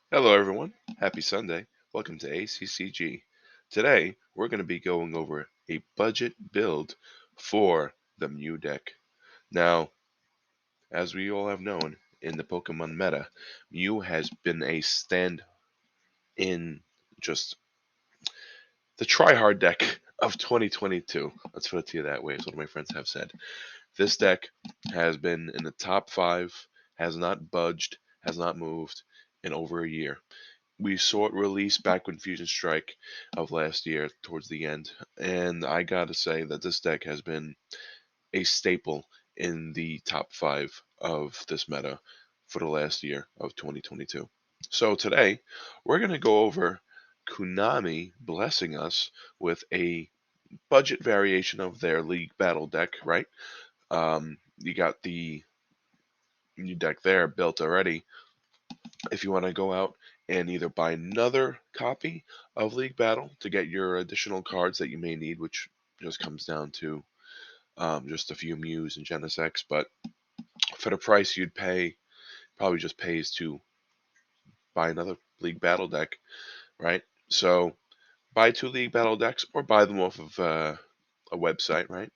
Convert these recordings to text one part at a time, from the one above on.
Hello, everyone. Happy Sunday. Welcome to ACCG. Today, we're going to be going over a budget build for the Mew deck. Now, as we all have known, in the Pokemon meta, Mew has been a stand in just the try-hard deck of 2022. Let's put it to you that way, as one of my friends have said. This deck has been in the top 5, has not budged, has not moved in over a year. We saw it release back when Fusion Strike of last year towards the end, and I gotta say that this deck has been a staple in the top 5 of this meta for the last year of 2022. So today we're gonna go over Konami blessing us with a budget variation of their League Battle deck, right? You got the new deck there built already. If you want to go out and either buy another copy of League Battle to get your additional cards that you may need, which just comes down to just a few Mews and Genesects, but for the price you'd pay, probably just pays to buy another League Battle deck, right? So buy 2 League Battle decks or buy them off of a website, right?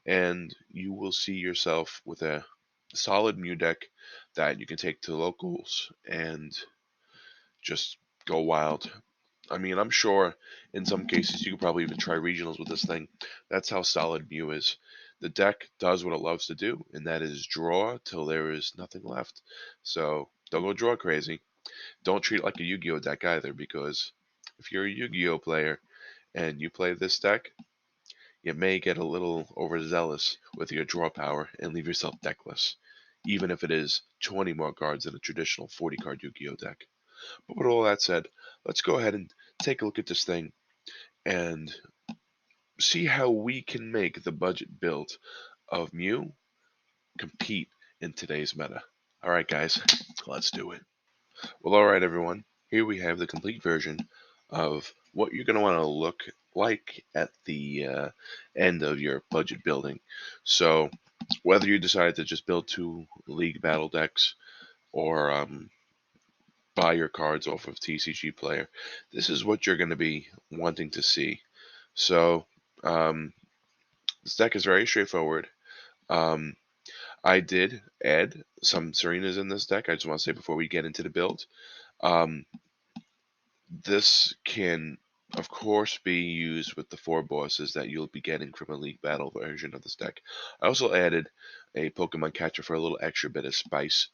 And you will see yourself with a solid Mew deck that you can take to locals and just go wild. I mean, I'm sure in some cases you could probably even try regionals with this thing. That's how solid Mew is. The deck does what it loves to do, and that is draw till there is nothing left. So don't go draw crazy. Don't treat it like a Yu-Gi-Oh deck either, because if you're a Yu-Gi-Oh player and you play this deck, you may get a little overzealous with your draw power and leave yourself deckless, even if it is 20 more cards than a traditional 40 card Yu-Gi-Oh deck. But with all that said, let's go ahead and take a look at this thing and see how we can make the budget build of Mew compete in today's meta. All right, guys, let's do it. Well, all right, everyone. Here we have the complete version of what you're going to want to look like at the end of your budget building. So, whether you decide to just build 2 League Battle decks or buy your cards off of TCG Player, this is what you're going to be wanting to see. So, um, this deck is very straightforward. Um, I did add some Serenas in this deck. I just want to say before we get into the build. Um, this can, of course, be used with the 4 bosses that you'll be getting from a League Battle version of this deck. I also added a Pokemon Catcher for a little extra bit of spice.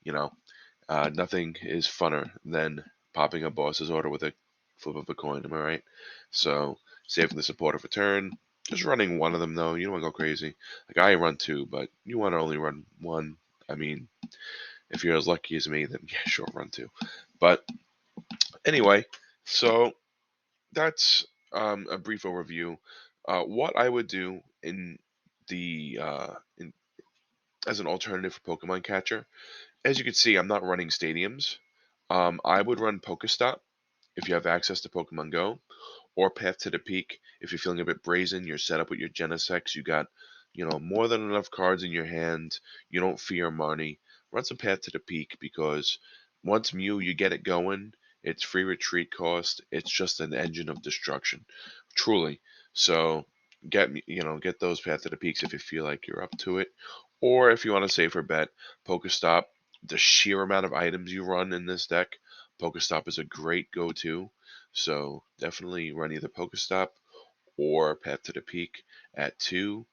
You know, nothing is funner than popping a boss's order with a flip of a coin, am I right? So, saving the supporter for turn. Just running one of them, though. You don't want to go crazy. Like, I run 2, but you want to only run 1. I mean, if you're as lucky as me, then yeah, sure, run 2. But anyway, so that's a brief overview. What I would do in the as an alternative for Pokemon Catcher, as you can see, I'm not running stadiums. I would run Pokestop if you have access to Pokemon Go, or Path to the Peak if you're feeling a bit brazen. You're set up with your Genesects. You got, more than enough cards in your hand. You don't fear money. Run some Path to the Peak because once Mew, you get it going. It's free retreat cost. It's just an engine of destruction, truly. So get those Path to the Peaks if you feel like you're up to it, or if you want a safer bet, Pokestop. The sheer amount of items you run in this deck, Pokestop is a great go-to. So definitely run either Pokestop or Path to the Peak at 2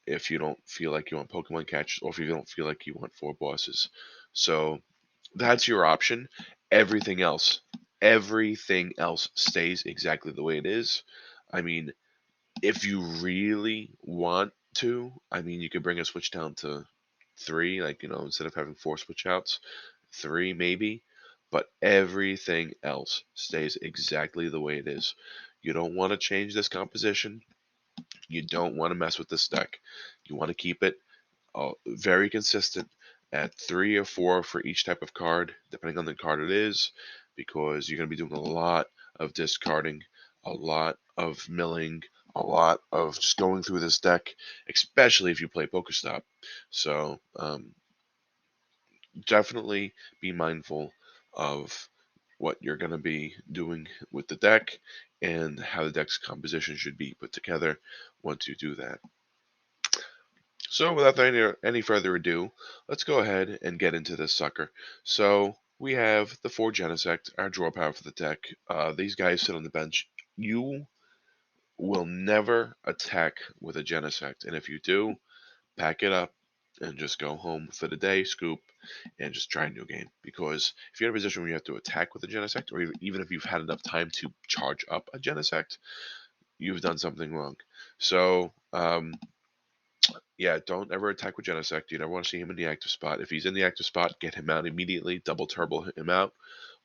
if you don't feel like you want Pokemon catches or if you don't feel like you want 4 bosses. So that's your option. Everything else, everything else stays exactly the way it is. I mean, if you really want to, I mean, you could bring a switch down to 3, like, instead of having 4 switch outs, 3 maybe, but everything else stays exactly the way it is. You don't want to change this composition. You don't want to mess with this deck. You want to keep it very consistent at 3 or 4 for each type of card, depending on the card it is, because you're going to be doing a lot of discarding, a lot of milling, a lot of just going through this deck, especially if you play Pokestop. So definitely be mindful of what you're going to be doing with the deck and how the deck's composition should be put together once you do that. So without any further ado, let's go ahead and get into this sucker. So we have the 4 Genesect, our draw power for the deck. These guys sit on the bench. You will never attack with a Genesect, and if you do, pack it up and just go home for the day, scoop, and just try a new game. Because if you're in a position where you have to attack with a Genesect, or even if you've had enough time to charge up a Genesect, you've done something wrong. So, yeah, don't ever attack with Genesect. You never want to see him in the active spot. If he's in the active spot, get him out immediately, double turbo him out,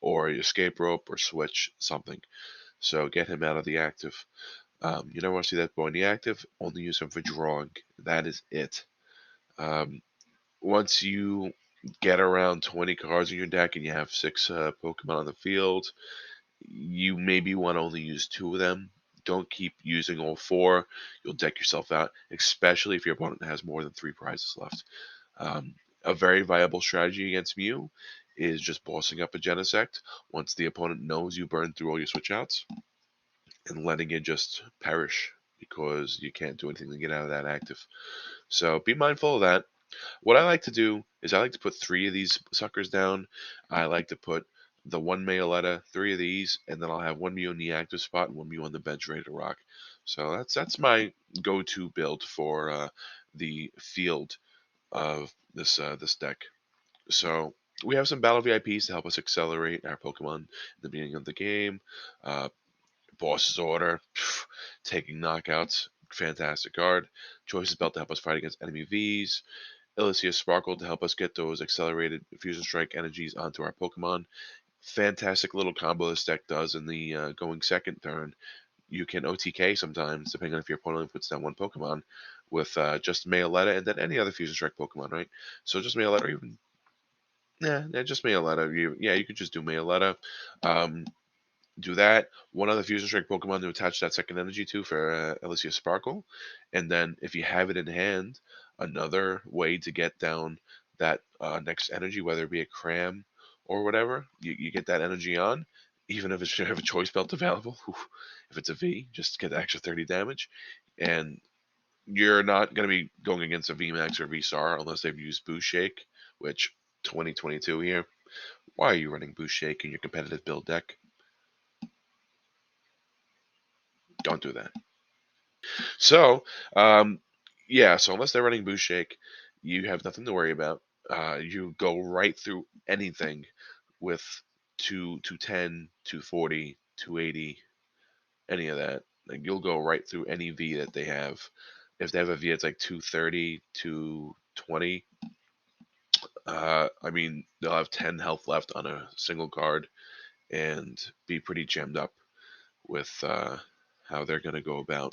or escape rope or switch something. So get him out of the active. You never want to see that boy in the active. Only use him for drawing. That is it. Um, Once you get around 20 cards in your deck and you have 6 Pokemon on the field, you maybe want to only use 2 of them. Don't keep using all 4. You'll deck yourself out, especially if your opponent has more than 3 prizes left. A very viable strategy against Mew is just bossing up a Genesect once the opponent knows you burned through all your switch outs and letting it just perish because you can't do anything to get out of that active. So be mindful of that. What I like to do is I like to put 3 of these suckers down. I like to put the 1 Mayoletta, 3 of these, and then I'll have 1 Mew in the active spot and 1 Mew on the bench ready to rock. So that's my go-to build for the field of this deck. So we have some battle VIPs to help us accelerate our Pokemon in the beginning of the game. Uh, Boss's Order, taking knockouts, fantastic card. Choices Belt to help us fight against enemy Vs. Illusia's Sparkle to help us get those accelerated Fusion Strike energies onto our Pokemon. Fantastic little combo this deck does in the going second turn. You can OTK sometimes, depending on if your opponent puts down 1 Pokemon, with just Mayoletta and then any other Fusion Strike Pokemon, right? So just Mayoletta, or even just Mayoletta. You could just do Mayoletta. Um, do that. 1 other Fusion Strike Pokemon to attach that second energy to for Elysia Sparkle. And then if you have it in hand, another way to get down that next energy, whether it be a cram or whatever, you get that energy on, even if it's you have a choice belt available. If it's a V, just get the extra 30 damage. And you're not going to be going against a VMAX or VSAR unless they've used Boost Shake, which 2022 here. Why are you running Boost Shake in your competitive build deck? Don't do that. So, yeah, so unless they're running Boost Shake, you have nothing to worry about. You go right through anything with 210, 240, 280, any of that. Like you'll go right through any V that they have. If they have a V, it's like 230, 220. I mean, they'll have 10 health left on a single card and be pretty gemmed up with how they're going to go about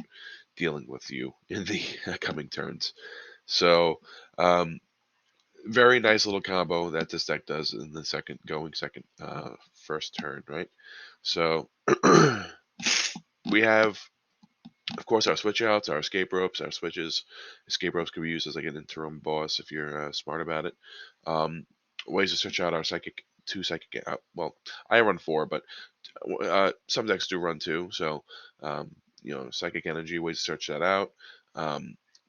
dealing with you in the coming turns. So, very nice little combo that this deck does in the first turn, right? So, we have, of course, our switch outs, our escape ropes, our switches. Escape ropes can be used as like an interim boss if you're smart about it. Ways to switch out our psychic. Well, I run 4, but some decks do run 2. So, psychic energy, ways to search that out.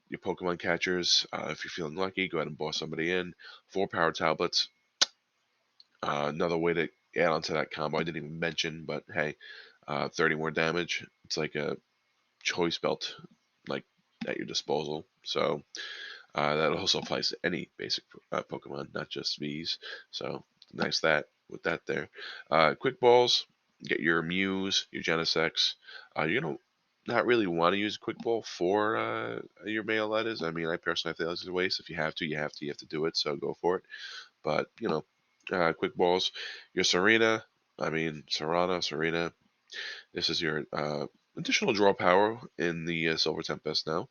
Your Pokemon catchers, if you're feeling lucky, go ahead and boss somebody in. 4 power tablets, another way to add on to that combo I didn't even mention, but hey, 30 more damage. It's like a choice belt, like at your disposal. So that also applies to any basic Pokemon, not just V's. So nice that with that there. Quick balls, get your Mews, your Genesects. You're gonna not really want to use a quick ball for your male letters. I mean, I personally feel it's a waste. If you have to, you have to. You have to do it. So go for it. But quick balls. Your Serena. I mean, Serena. This is your additional draw power in the Silver Tempest now.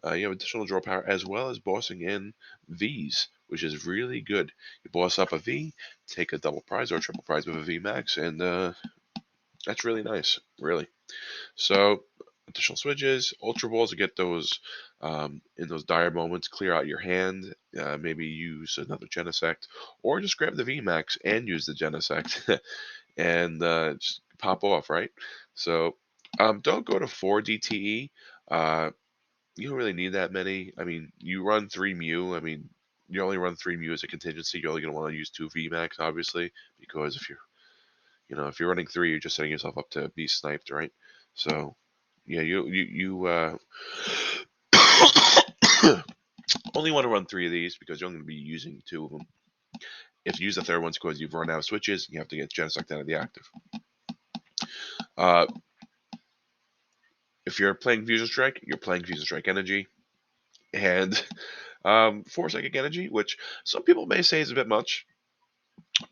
You have additional draw power as well as bossing in Vs, which is really good. You boss up a V, take a double prize or a triple prize with a V max, and that's really nice, really. So, additional switches, Ultra Balls to get those in those dire moments, clear out your hand, maybe use another Genesect, or just grab the V max and use the Genesect. and just pop off, right? So don't go to 4 DTE. You don't really need that many. I mean, you run 3 Mew. I mean, you only run 3 Mew as a contingency. You're only going to want to use 2 VMAX, obviously, because if you're running 3, you're just setting yourself up to be sniped, right? So, yeah, you only want to run 3 of these because you're only going to be using 2 of them. If you use the third one, it's because you've run out of switches, and you have to get Genesect out of the active. Uh, if you're playing Fusion Strike, you're playing Fusion Strike Energy. And 4 Psychic Energy, which some people may say is a bit much.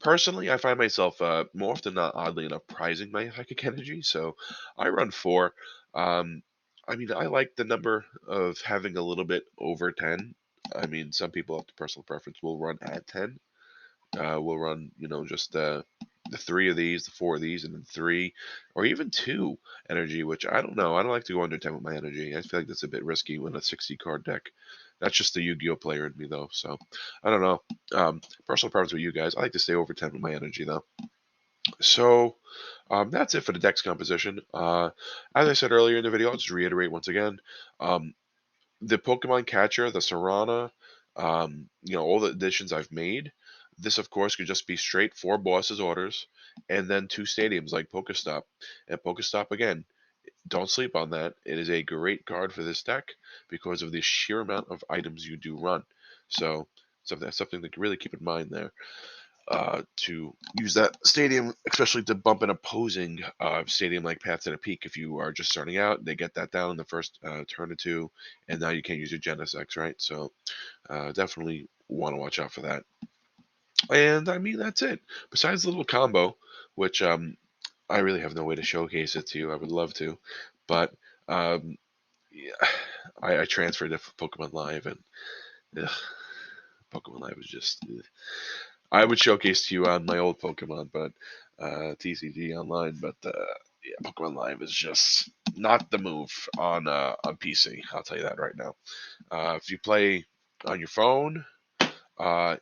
Personally, I find myself more often not, oddly enough, prizing my Psychic Energy, so I run 4. Um, I mean, I like the number of having a little bit over 10. I mean, some people, up to personal preference, will run at 10. We'll run, just the 3 of these, the 4 of these, and then 3, or even 2 energy, which I don't know. I don't like to go under 10 with my energy. I feel like that's a bit risky when a 60 card deck. That's just the Yu-Gi-Oh player in me, though. So I don't know. Personal preference with you guys. I like to stay over 10 with my energy, though. So that's it for the deck's composition. As I said earlier in the video, I'll just reiterate once again. The Pokemon Catcher, the Serana, all the additions I've made. This, of course, could just be straight 4 bosses orders, and then 2 stadiums like Pokestop. And Pokestop, again, don't sleep on that. It is a great card for this deck because of the sheer amount of items you do run. So that's something to really keep in mind there. To use that stadium, especially to bump an opposing stadium like Path to the Peak. If you are just starting out, they get that down in the first turn or two, and now you can't use your Genesect, right? So definitely want to watch out for that. And I mean, that's it. Besides the little combo, which I really have no way to showcase it to you. I would love to, but yeah, I transferred to Pokemon Live, and ugh, Pokemon Live was just. I would showcase to you on my old Pokemon, but TCG online. But yeah, Pokemon Live is just not the move on PC. I'll tell you that right now. If you play on your phone,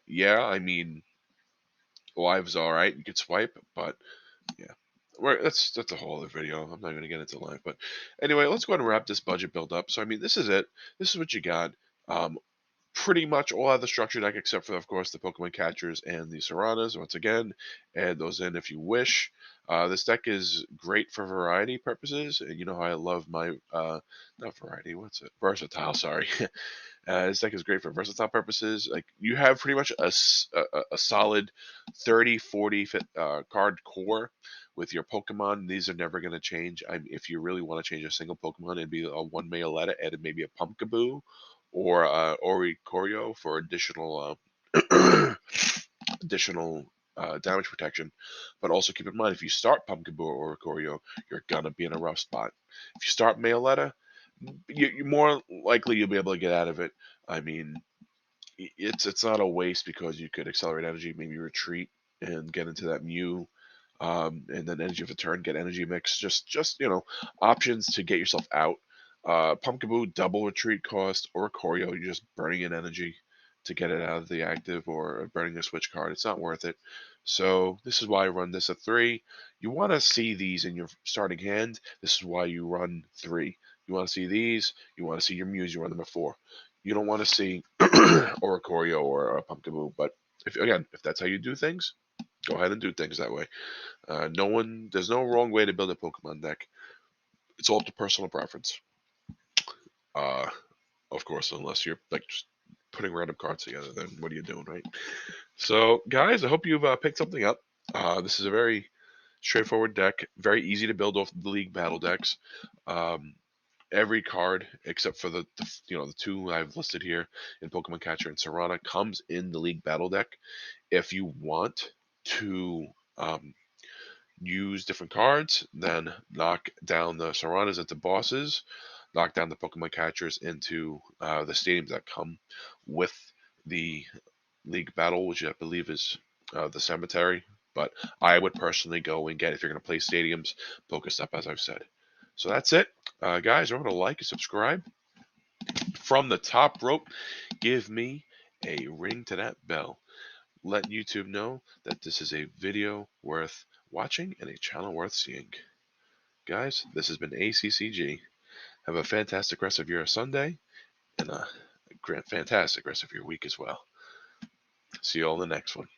yeah, I mean, Live's all right. You can swipe, but yeah. That's a whole other video. I'm not going to get into live, but anyway, let's go ahead and wrap this budget build up. So I mean, this is it. This is what you got. Um, Pretty much all out of the structure deck except for, of course, the Pokemon Catchers and the Seranas. Once again, add those in if you wish. This deck is great for variety purposes, and you know how I love my not variety. What's it? Versatile. Sorry. This deck is great for versatile purposes. Like you have pretty much a solid 30, 40 card core with your Pokemon. These are never going to change. If you really want to change a single Pokemon, it'd be a one Mayaletta added maybe a Pumpkaboo or Oricorio for additional damage protection. But also keep in mind, if you start Pumpkaboo or Oricorio, you're gonna be in a rough spot. If you start Mayaletta, you're more likely you'll be able to get out of it. I mean, it's not a waste because you could accelerate energy, maybe retreat and get into that Mew, and then energy of a turn, get energy mix. Just options to get yourself out. Pumpkaboo double retreat cost or Choreo, you're just burning in energy to get it out of the active or burning a switch card. It's not worth it. So this is why I run this at 3. You want to see these in your starting hand. This is why you run 3. You want to see these. You want to see your Mews. You run them at 4. You don't want to see or a Choreo or a Pumpkaboo. But if that's how you do things, go ahead and do things that way. There's no wrong way to build a Pokemon deck. It's all up to personal preference. Uh, of course, unless you're like just putting random cards together, then what are you doing, right? So, guys, I hope you've picked something up. This is a very straightforward deck, very easy to build off the League Battle decks. Um, every card except for the 2 I've listed here in Pokemon Catcher and Serana comes in the League Battle deck. If you want to use different cards, then knock down the Seranas into bosses, knock down the Pokemon Catchers into the stadiums that come with the League Battle, which I believe is the Cemetery. But I would personally go and get, if you're going to play stadiums, Pokestop, as I've said. So that's it. Guys, remember to like and subscribe. From the top rope, give me a ring to that bell. Let YouTube know that this is a video worth watching and a channel worth seeing. Guys, this has been ACCG. Have a fantastic rest of your Sunday and a fantastic rest of your week as well. See you all in the next one.